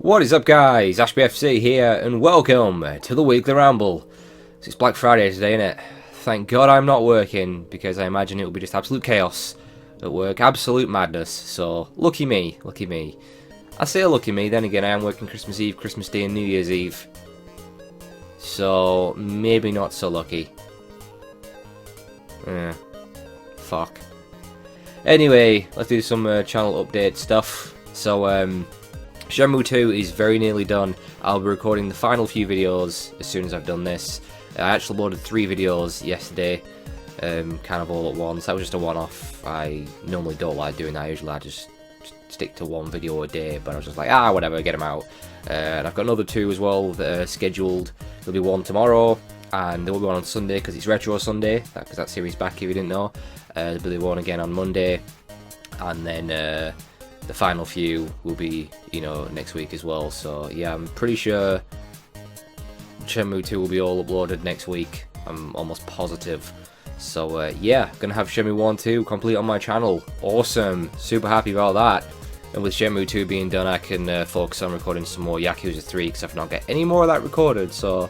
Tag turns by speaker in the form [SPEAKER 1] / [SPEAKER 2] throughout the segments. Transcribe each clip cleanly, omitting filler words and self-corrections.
[SPEAKER 1] What is up, guys? Ashbfc here, and welcome to the weekly ramble. It's Black Friday today, innit? Thank God I'm not working, because I imagine it will be just absolute chaos at work, absolute madness. So, lucky me, lucky me. I say lucky me, then again I am working Christmas Eve, Christmas Day and New Year's Eve. So, maybe not so lucky. Fuck. Anyway, let's do some channel update stuff. So, Shenmue 2 is very nearly done. I'll be recording the final few videos as soon as I've done this. I actually loaded 3 videos yesterday, kind of all at once. That was just a one-off. I normally don't like doing that. Usually I just stick to one video a day, but I was just like, whatever, get them out. And I've got another 2 as well that are scheduled. There'll be one tomorrow, and there will be one on Sunday because it's Retro Sunday, because that series back if you didn't know. There'll be one again on Monday, and then the final few will be, next week as well. So yeah, I'm pretty sure Shenmue 2 will be all uploaded next week. I'm almost positive. So yeah, gonna have Shenmue 1 2 complete on my channel. Awesome, super happy about that. And with Shenmue 2 being done, I can focus on recording some more Yakuza 3 because I've not got any more of that recorded. So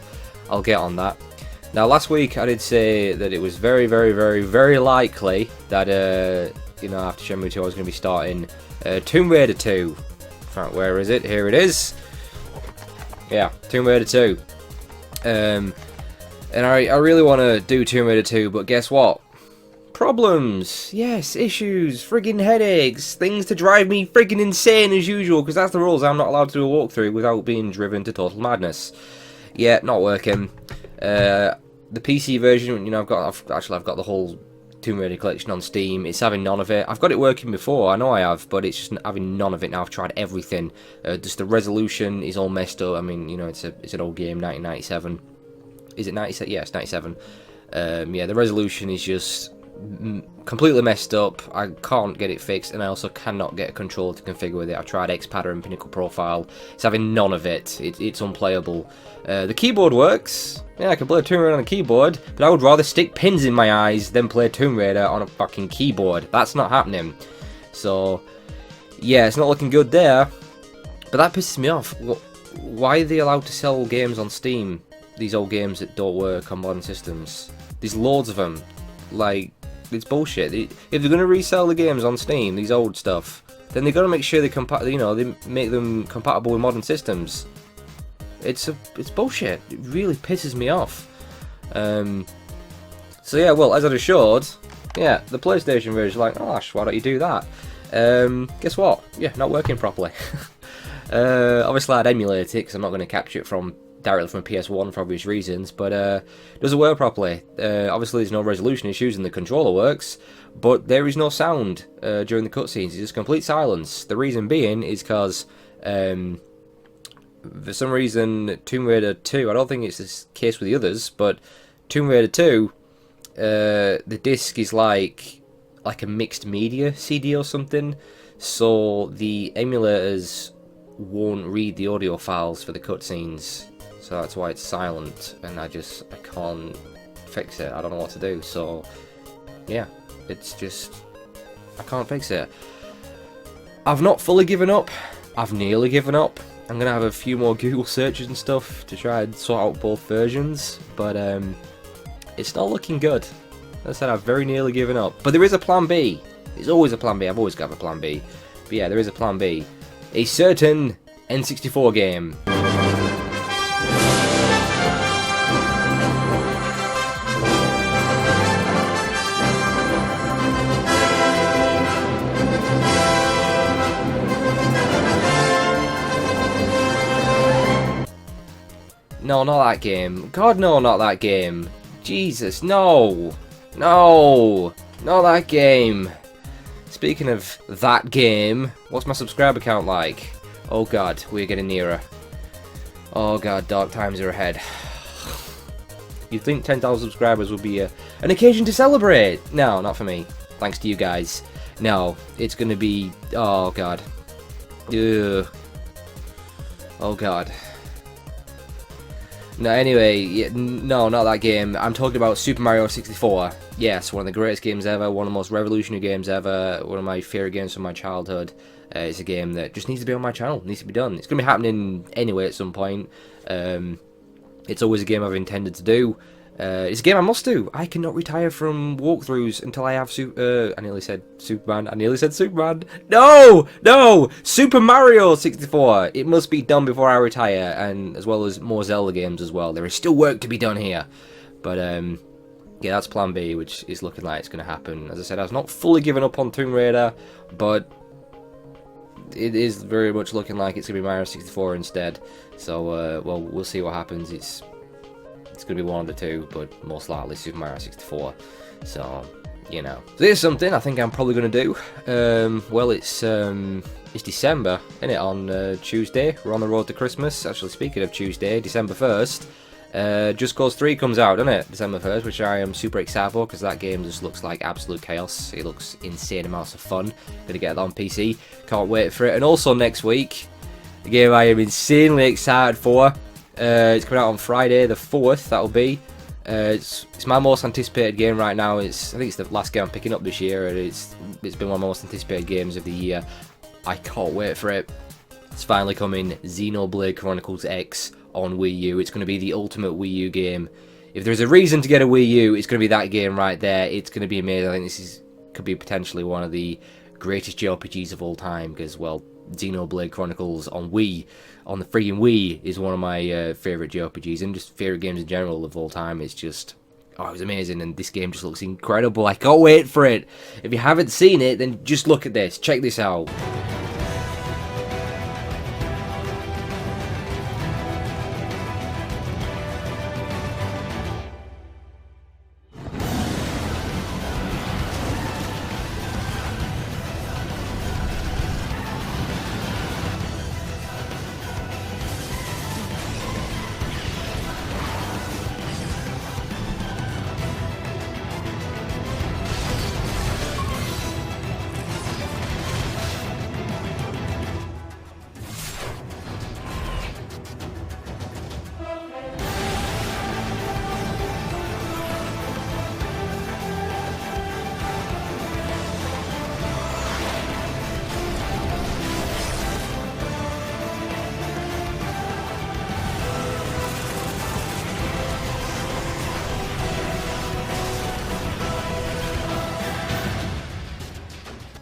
[SPEAKER 1] I'll get on that. Now, last week I did say that it was very, very, very, very likely that after Shenmue 2 I was going to be starting Tomb Raider 2. Where is it? Here it is. Yeah, Tomb Raider 2. And I really want to do Tomb Raider 2, but guess what? Problems. Yes, issues, friggin' headaches, things to drive me friggin' insane as usual, because that's the rules. I'm not allowed to do a walkthrough without being driven to total madness. Yeah, not working. The PC version, I've got the whole Tomb Raider collection on Steam. It's having none of it. I've got it working before, I know I have, but it's just having none of it now. I've tried everything. Just the resolution is all messed up. I mean, it's an old game, 1997. Is it 97? Yeah, it's 97. Yeah, the resolution is just completely messed up. I can't get it fixed, and I also cannot get a controller to configure with it. I've tried Xpadder and Pinnacle Profile. It's having none of it. It's unplayable. The keyboard works. Yeah, I can play Tomb Raider on a keyboard, but I would rather stick pins in my eyes than play Tomb Raider on a fucking keyboard. That's not happening. So, yeah, it's not looking good there. But that pisses me off. Why are they allowed to sell games on Steam? These old games that don't work on modern systems. There's loads of them. Like, it's bullshit. If they're going to resell the games on Steam, these old stuff, then they've got to make sure they make them compatible with modern systems. It's bullshit. It really pisses me off. So yeah, well, as I just showed, yeah, the PlayStation version is like, oh, Ash, why don't you do that? Guess what? Yeah, not working properly. Obviously, I'd emulate it because I'm not going to capture it directly from PS1 for obvious reasons, but it doesn't work properly. Obviously there's no resolution issues and the controller works, but there is no sound during the cutscenes. It's just complete silence. The reason being is because for some reason Tomb Raider 2, I don't think it's the case with the others, but Tomb Raider 2, the disc is like a mixed media CD or something, so the emulators won't read the audio files for the cutscenes. So that's why it's silent, and I can't fix it. I don't know what to do, so yeah, I can't fix it. I've not fully given up, I've nearly given up. I'm going to have a few more Google searches and stuff to try and sort out both versions, but it's not looking good. As I said, I've very nearly given up. But there is a plan B. There's always a plan B, I've always got a plan B. But yeah, there is a plan B. A certain N64 game. No, not that game. God, no, not that game. Jesus, no. No, not that game. Speaking of that game, what's my subscriber count like? Oh god, we're getting nearer. Oh god, dark times are ahead. You'd think 10,000 subscribers would be an occasion to celebrate. No, not for me. Thanks to you guys. No, it's gonna be... Oh god. Ugh. Oh god. No, anyway, no, not that game. I'm talking about Super Mario 64. Yes, one of the greatest games ever, one of the most revolutionary games ever, one of my favourite games from my childhood. It's a game that just needs to be on my channel, needs to be done. It's going to be happening anyway at some point. It's always a game I've intended to do. It's a game I must do. I cannot retire from walkthroughs until I have I nearly said Superman. I nearly said Superman. No! No! Super Mario 64. It must be done before I retire, and as well as more Zelda games as well. There is still work to be done here. But, yeah, that's plan B, which is looking like it's going to happen. As I said, I was not fully given up on Tomb Raider, but it is very much looking like it's going to be Mario 64 instead. So, well, we'll see what happens. It's going to be one of the two, but most likely Super Mario 64. So, you know. So here's something I think I'm probably going to do. Well, it's December, isn't it, on Tuesday. We're on the road to Christmas. Actually, speaking of Tuesday, December 1st, Just Cause 3 comes out, doesn't it? December 1st, which I am super excited for, because that game just looks like absolute chaos. It looks insane amounts of fun. Gonna get that on PC. Can't wait for it. And also next week, the game I am insanely excited for. It's coming out on Friday the 4th, that'll be. It's my most anticipated game right now. I think it's the last game I'm picking up this year, and it's been one of my most anticipated games of the year. I can't wait for it. It's finally coming, Xenoblade Chronicles X on Wii U. It's going to be the ultimate Wii U game. If there's a reason to get a Wii U, it's going to be that game right there. It's going to be amazing. I think this could be potentially one of the greatest JRPGs of all time, because, well, Xenoblade Chronicles on Wii, on the freaking Wii, is one of my favourite JRPGs, and just favourite games in general of all time. It's just, oh, it was amazing, and this game just looks incredible. I can't wait for it. If you haven't seen it, then just look at this. Check this out.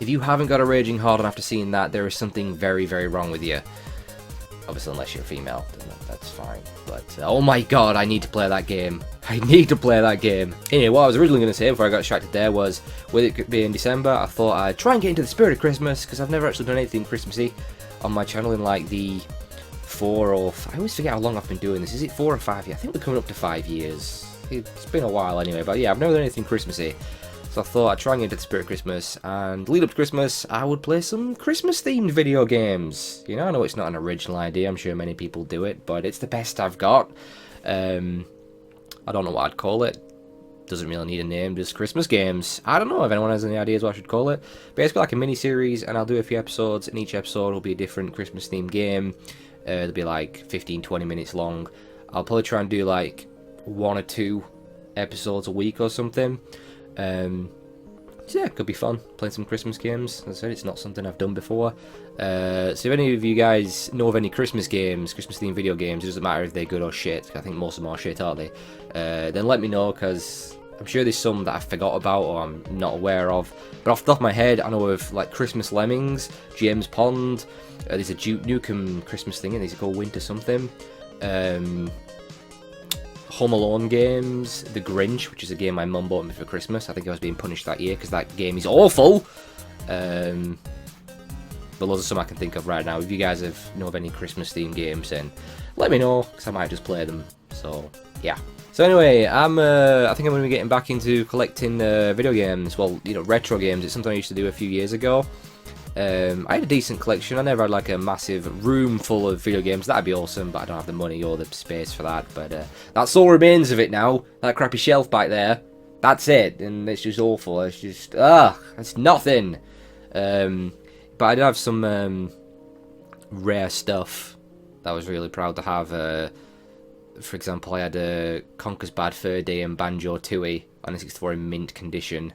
[SPEAKER 1] If you haven't got a raging hard on after seeing that, there is something very, very wrong with you. Obviously, unless you're a female, then that's fine. But, oh my god, I need to play that game. I need to play that game. Anyway, what I was originally going to say before I got distracted there was, with it being December, I thought I'd try and get into the spirit of Christmas, because I've never actually done anything Christmassy on my channel in like the I always forget how long I've been doing this. Is it 4 or 5 years? I think we're coming up to 5 years. It's been a while anyway, but yeah, I've never done anything Christmassy. So I thought I'd try and get into the spirit of Christmas, and lead up to Christmas, I would play some Christmas-themed video games. You know, I know it's not an original idea, I'm sure many people do it, but it's the best I've got. I don't know what I'd call it. Doesn't really need a name, just Christmas games. I don't know if anyone has any ideas what I should call it. Basically like a mini-series, and I'll do a few episodes, and each episode will be a different Christmas-themed game. They'll be like 15-20 minutes long. I'll probably try and do like 1 or 2 episodes a week or something. So yeah, it could be fun playing some Christmas games. As I said, it's not something I've done before. So if any of you guys know of any Christmas games, Christmas themed video games, it doesn't matter if they're good or shit. I think most of them are shit, aren't they? Then let me know, because I'm sure there's some that I forgot about or I'm not aware of. But off the top of my head, I know of like Christmas Lemmings, James Pond. There's a Duke Nukem Christmas thing, and it's called Winter something. Home Alone games, The Grinch, which is a game my mum bought me for Christmas. I think I was being punished that year because that game is awful. But those are some I can think of right now. If you guys know of any Christmas themed games, then let me know, because I might just play them. So yeah. So anyway, I think I'm going to be getting back into collecting video games. Well, you know, retro games. It's something I used to do a few years ago. I had a decent collection. I never had like a massive room full of video games. That'd be awesome, but I don't have the money or the space for that. But that's all remains of it now. That crappy shelf back there. That's it, and it's just awful. It's just it's nothing. But I did have some rare stuff that I was really proud to have. for example, I had Conker's Bad Fur Day and Banjo Tooie on N64 in mint condition.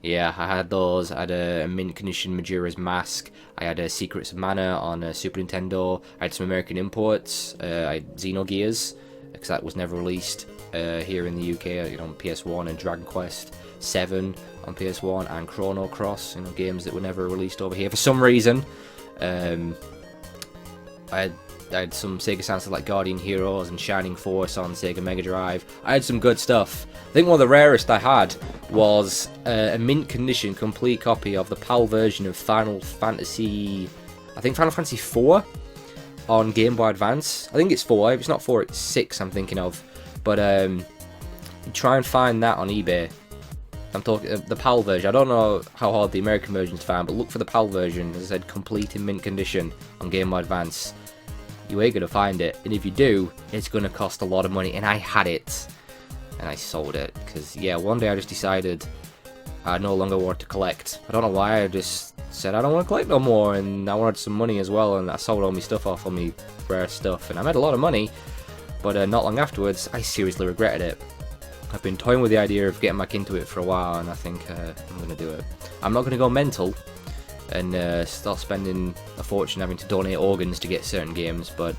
[SPEAKER 1] Yeah, I had those. I had a mint condition Majora's Mask. I had Secrets of Mana on Super Nintendo. I had some American imports. I had Xenogears, because that was never released here in the UK, on PS1, and Dragon Quest 7 on PS1, and Chrono Cross, games that were never released over here for some reason. I had some Sega Saturn like Guardian Heroes and Shining Force on Sega Mega Drive. I had some good stuff. I think one of the rarest I had was a mint condition complete copy of the PAL version of Final Fantasy, I think Final Fantasy 4 on Game Boy Advance. I think it's 4. If it's not 4, it's 6 I'm thinking of. But try and find that on eBay. I'm talking the PAL version. I don't know how hard the American version's found, but look for the PAL version, as I said, complete in mint condition on Game Boy Advance. You ain't gonna find it, and if you do, it's gonna cost a lot of money. And I had it, and I sold it, because yeah, one day I just decided I no longer wanted to collect. I don't know why. I just said I don't want to collect no more, and I wanted some money as well, and I sold all my stuff off, all my rare stuff, and I made a lot of money. But not long afterwards, I seriously regretted it. I've been toying with the idea of getting back into it for a while, and I think I'm gonna do it. I'm not gonna go mental and start spending a fortune having to donate organs to get certain games, but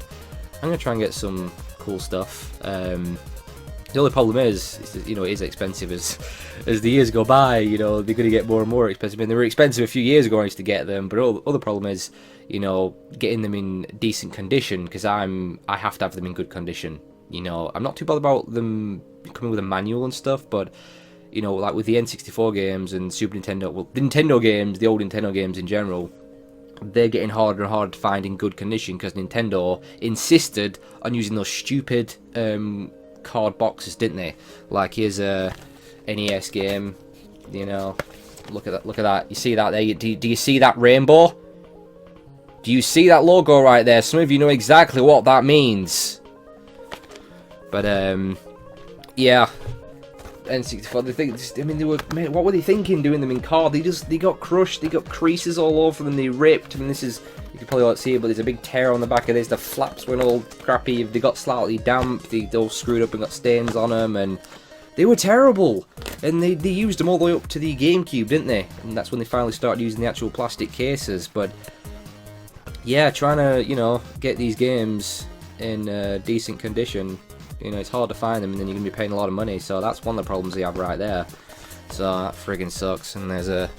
[SPEAKER 1] I'm gonna try and get some cool stuff. The only problem is it is expensive as the years go by. They're gonna get more and more expensive. I mean, they were expensive a few years ago when I used to get them, but other problem is getting them in decent condition, because I have to have them in good condition. I'm not too bothered about them coming with a manual and stuff, but like with the N64 games and Super Nintendo, well, the Nintendo games, the old Nintendo games in general, they're getting harder and harder to find in good condition, because Nintendo insisted on using those stupid card boxes, didn't they? Like, here's a NES game, look at that. You see that there? Do you see that rainbow? Do you see that logo right there? Some of you know exactly what that means. But yeah, N64. What were they thinking doing them in card? They got crushed. They got creases all over them. They ripped. I mean, this is, you can probably not see it, but there's a big tear on the back of this. The flaps went all crappy. They got slightly damp. They all screwed up and got stains on them, and they were terrible. And they used them all the way up to the GameCube, didn't they? And that's when they finally started using the actual plastic cases. But yeah, trying to get these games in decent condition. It's hard to find them, and then you're gonna be paying a lot of money. So that's one of the problems they have right there. So that friggin' sucks. And there's a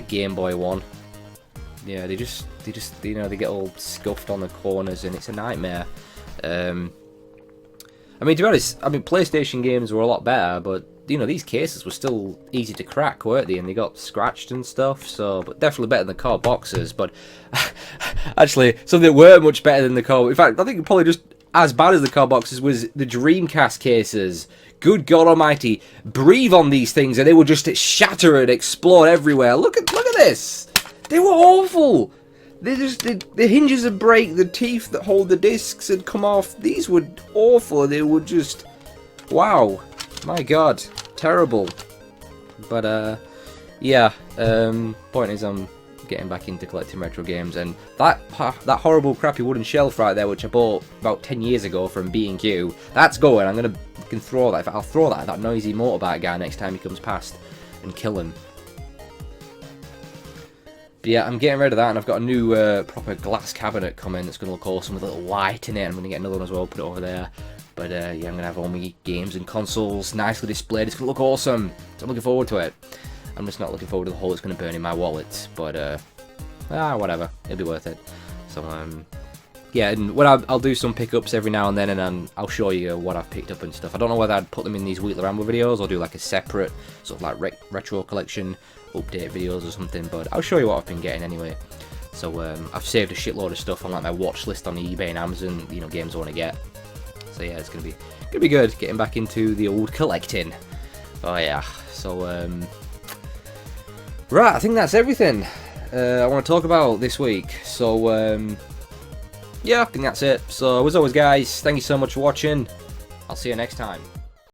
[SPEAKER 1] Game Boy one. Yeah, they just they get all scuffed on the corners, and it's a nightmare. I mean, to be honest, PlayStation games were a lot better, but these cases were still easy to crack, weren't they? And they got scratched and stuff. So, but definitely better than the card boxes. But actually, something that were much better than the card. In fact, I think probably just as bad as the card boxes was the Dreamcast cases. Good God Almighty, breathe on these things and they will just shatter and explode everywhere. Look at this. They were awful. The hinges would break, the teeth that hold the discs had come off. These were awful. They were just, wow, my God, terrible. But yeah, point is I'm getting back into collecting retro games, and that horrible crappy wooden shelf right there, which I bought about 10 years ago from B&Q, that's going. I'll throw that. I'll throw that at that noisy motorbike guy next time he comes past and kill him. But yeah, I'm getting rid of that, and I've got a new proper glass cabinet coming that's going to look awesome with a little light in it. I'm going to get another one as well, put it over there. But yeah, I'm going to have all my games and consoles nicely displayed. It's going to look awesome, so I'm looking forward to it. I'm just not looking forward to the hole it's going to burn in my wallet, but whatever, it'll be worth it. So yeah, and when I'll do some pickups every now and then I'll show you what I've picked up and stuff. I don't know whether I'd put them in these weekly Ramble videos or do like a separate sort of like retro collection update videos or something, but I'll show you what I've been getting anyway. So I've saved a shitload of stuff on like my watch list on eBay and Amazon, games I want to get. So yeah, it's gonna be good getting back into the old collecting. Oh yeah, so right, I think that's everything I want to talk about this week. So yeah, I think that's it. So as always, guys, thank you so much for watching. I'll see you next time.